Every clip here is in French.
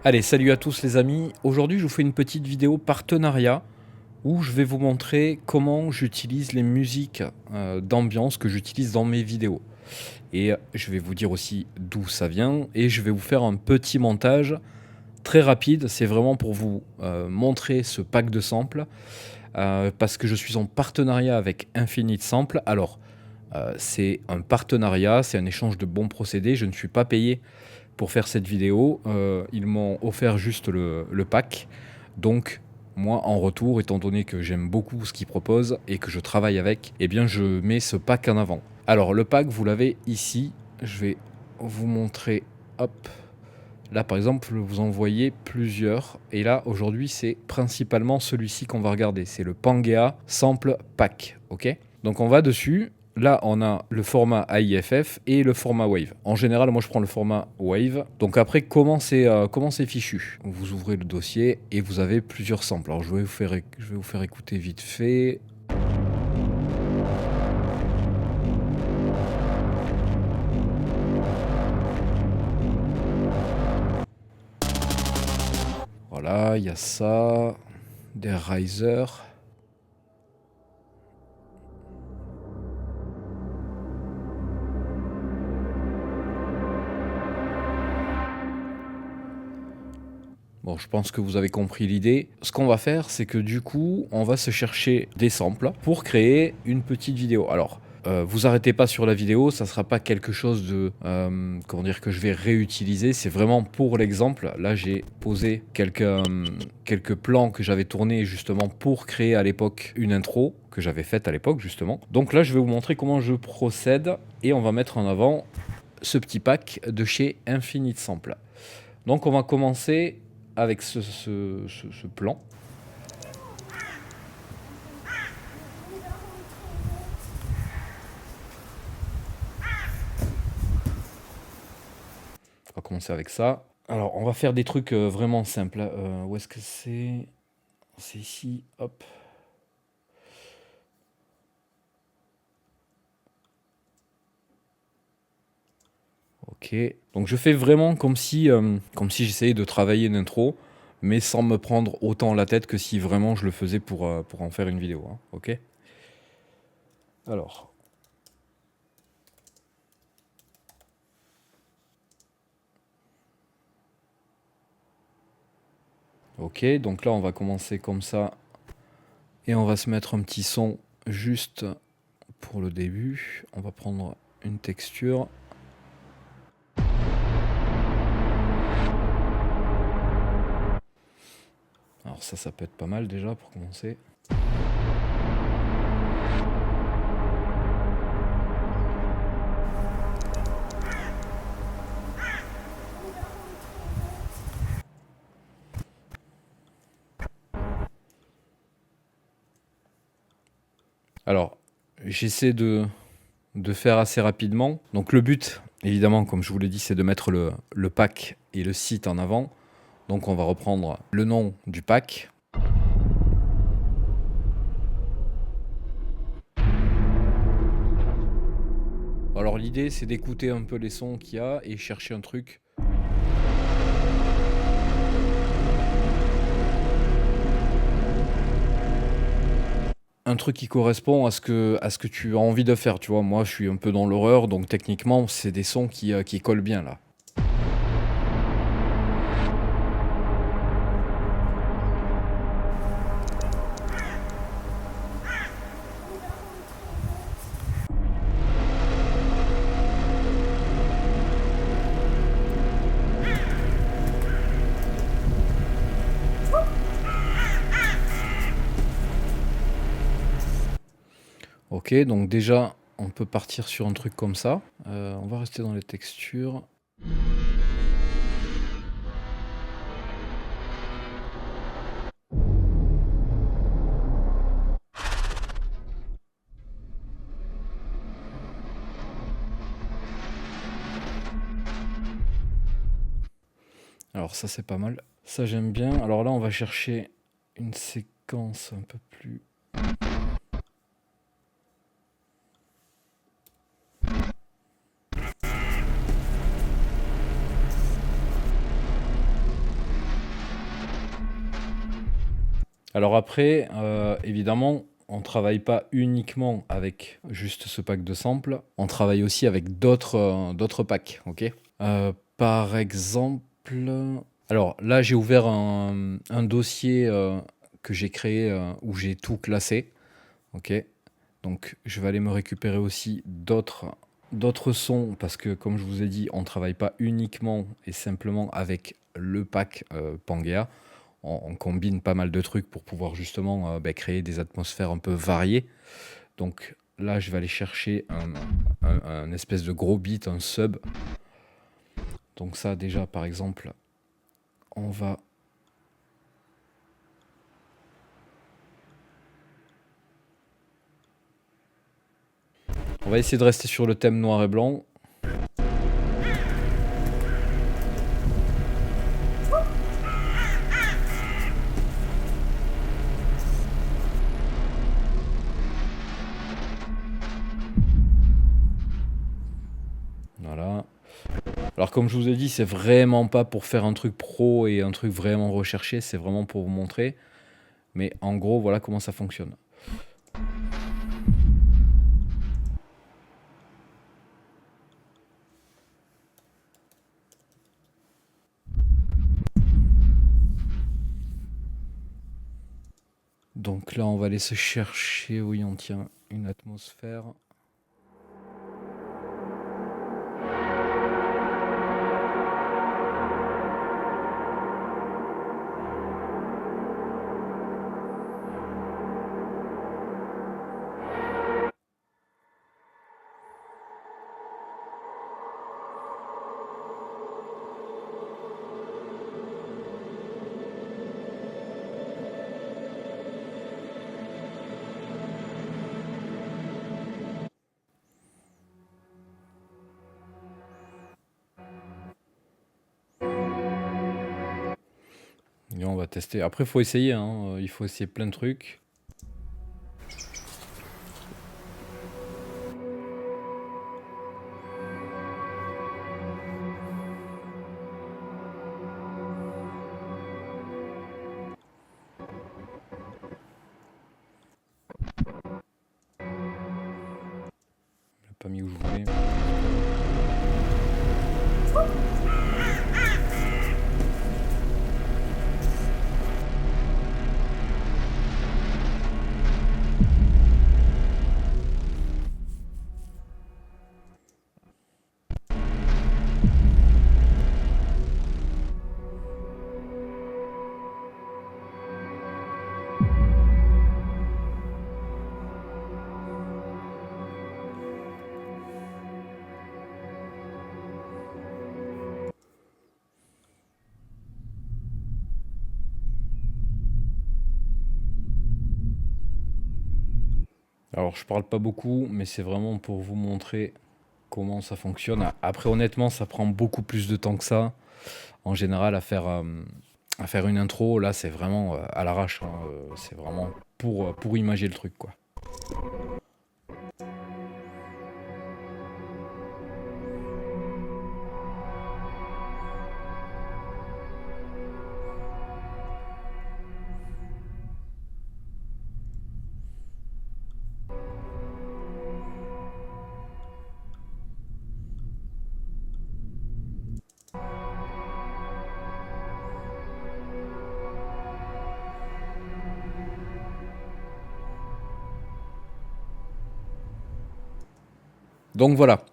Allez, salut à tous les amis. Aujourd'hui, je vous fais une petite vidéo partenariat où je vais vous montrer comment j'utilise les musiques d'ambiance que j'utilise dans mes vidéos. Et je vais vous dire aussi d'où ça vient et je vais vous faire un petit montage très rapide. C'est vraiment pour vous montrer ce pack de samples parce que je suis en partenariat avec Infinite Sample. Alors, c'est un partenariat, c'est un échange de bons procédés. Je ne suis pas payé pour faire cette vidéo. Ils m'ont offert juste le pack. Donc, moi, en retour, étant donné que j'aime beaucoup ce qu'ils proposent et que je travaille avec, eh bien, je mets ce pack en avant. Alors, le pack, vous l'avez ici. Je vais vous montrer. Hop. Là, par exemple, vous en voyez plusieurs. Et là, aujourd'hui, c'est principalement celui-ci qu'on va regarder. C'est le Pangea Sample Pack. Ok ? Donc, on va dessus. Là, on a le format AIFF et le format Wave. En général, moi, je prends le format Wave. Donc après, comment c'est fichu ? Vous ouvrez le dossier et vous avez plusieurs samples. Alors, je vais vous faire écouter vite fait. Voilà, il y a ça. Des risers. Bon, je pense que vous avez compris l'idée. Ce qu'on va faire, c'est que du coup, on va se chercher des samples pour créer une petite vidéo. Alors, vous arrêtez pas sur la vidéo, ça sera pas quelque chose de, comment dire, que je vais réutiliser. C'est vraiment pour l'exemple. Là, j'ai posé quelques plans que j'avais tournés justement pour créer à l'époque une intro que j'avais faite à l'époque justement. Donc là, je vais vous montrer comment je procède et on va mettre en avant ce petit pack de chez Infinite Sample. Donc, on va commencer avec ce plan. On va commencer avec ça. Alors, on va faire des trucs vraiment simples. Où est-ce que c'est ? C'est ici, hop. Ok. Donc, je fais vraiment comme si j'essayais de travailler une intro, mais sans me prendre autant la tête que si vraiment je le faisais pour en faire une vidéo. Hein. Ok. Alors. Ok, donc là on va commencer comme ça et on va se mettre un petit son juste pour le début. On va prendre une texture. Alors ça peut être pas mal déjà pour commencer. Alors, j'essaie de faire assez rapidement. Donc le but, évidemment, comme je vous l'ai dit, c'est de mettre le pack et le site en avant. Donc on va reprendre le nom du pack. Alors l'idée, c'est d'écouter un peu les sons qu'il y a et chercher un truc. Un truc qui correspond à ce que tu as envie de faire, tu vois. Moi, je suis un peu dans l'horreur, donc techniquement, c'est des sons qui collent bien, là. Ok, donc déjà, on peut partir sur un truc comme ça. On va rester dans les textures. Alors ça, c'est pas mal. Ça, j'aime bien. Alors là, on va chercher une séquence un peu plus... Alors après, évidemment, on travaille pas uniquement avec juste ce pack de samples, on travaille aussi avec d'autres packs, OK? Par exemple, alors là, j'ai ouvert un dossier, que j'ai créé, où j'ai tout classé, OK? Donc je vais aller me récupérer aussi d'autres sons parce que comme je vous ai dit, on ne travaille pas uniquement et simplement avec le pack, Pangea. On combine pas mal de trucs pour pouvoir justement, créer des atmosphères un peu variées. Donc là, je vais aller chercher un espèce de gros beat, un sub. Donc ça déjà, par exemple, on va on va essayer de rester sur le thème noir et blanc. Voilà. Alors comme je vous ai dit, c'est vraiment pas pour faire un truc pro et un truc vraiment recherché, c'est vraiment pour vous montrer. Mais en gros, voilà comment ça fonctionne. Donc là, on va aller se chercher, oui, on tient une atmosphère. Et on va tester. Après, il faut essayer, hein. Il faut essayer plein de trucs. Je l'ai pas mis où je voulais. Alors, je parle pas beaucoup, mais c'est vraiment pour vous montrer comment ça fonctionne. Après, honnêtement, ça prend beaucoup plus de temps que ça. En général, à faire une intro, là, c'est vraiment à l'arrache, hein. C'est vraiment pour imager le truc, quoi. Donc voilà.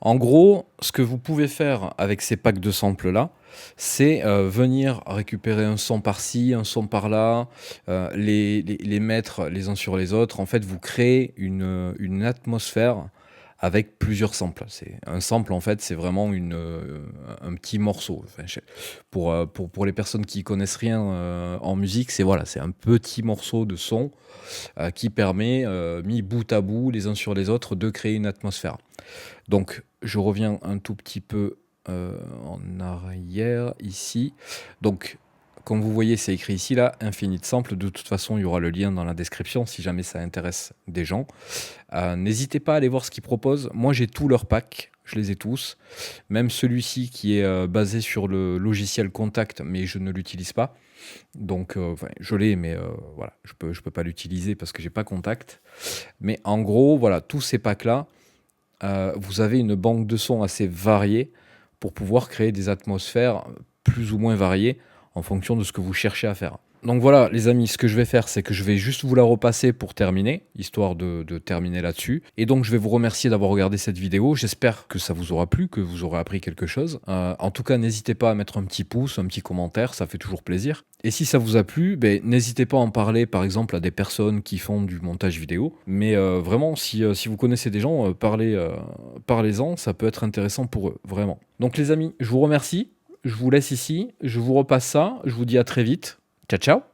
En gros, ce que vous pouvez faire avec ces packs de samples là, c'est venir récupérer un son par-ci, un son par-là, les mettre les uns sur les autres. En fait, vous créez une atmosphère avec plusieurs samples. Un sample, en fait, c'est vraiment un petit morceau. Enfin, pour les personnes qui connaissent rien en musique, c'est voilà, c'est un petit morceau de son qui permet, mis bout à bout, les uns sur les autres, de créer une atmosphère. Donc, je reviens un tout petit peu en arrière ici. Donc, comme vous voyez, c'est écrit ici là, Infinite Sample. De toute façon, il y aura le lien dans la description si jamais ça intéresse des gens. N'hésitez pas à aller voir ce qu'ils proposent. Moi, j'ai tous leurs packs, je les ai tous. Même celui-ci qui est basé sur le logiciel Contact, mais je ne l'utilise pas. Donc, je l'ai, mais voilà, je peux pas l'utiliser parce que j'ai pas Contact. Mais en gros, voilà, tous ces packs-là, vous avez une banque de sons assez variée pour pouvoir créer des atmosphères plus ou moins variées en fonction de ce que vous cherchez à faire. Donc voilà les amis, ce que je vais faire, c'est que je vais juste vous la repasser pour terminer, histoire de terminer là-dessus. Et donc je vais vous remercier d'avoir regardé cette vidéo, j'espère que ça vous aura plu, que vous aurez appris quelque chose. En tout cas, n'hésitez pas à mettre un petit pouce, un petit commentaire, ça fait toujours plaisir. Et si ça vous a plu, n'hésitez pas à en parler par exemple à des personnes qui font du montage vidéo. Mais vraiment, si vous connaissez des gens, parlez-en, ça peut être intéressant pour eux, vraiment. Donc les amis, je vous remercie, je vous laisse ici, je vous repasse ça, je vous dis à très vite. Ciao, ciao!